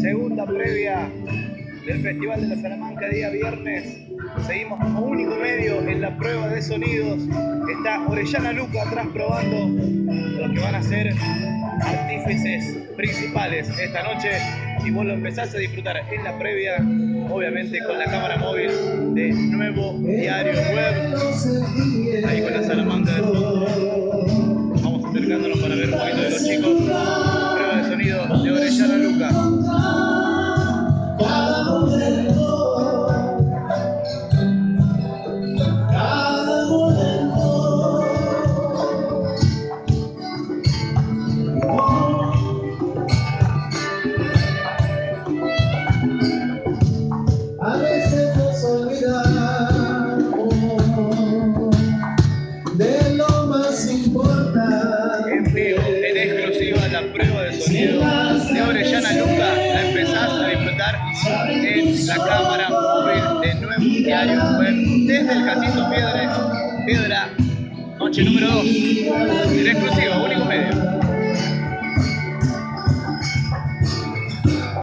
Segunda previa del Festival de la Salamanca, día viernes. Seguimos como único medio en la prueba de sonidos. Está Orellana Luca atrás probando lo que van a ser artífices principales esta noche. Y vos lo empezás a disfrutar en la previa, obviamente con la cámara móvil de Nuevo Diario Web. Ahí con la Salamanca de fondo. Vamos acercándonos para ver un poquito de los chicos. Prueba de sonido de Orellana Luca. A veces nos olvidamos de lo más importante. En vivo, en exclusiva, la prueba de sonido de Orellana Luca. La empezás a disfrutar en la cámara móvil de Nuevo Diario Web desde el Casito Piedra, noche número 2. En exclusiva, único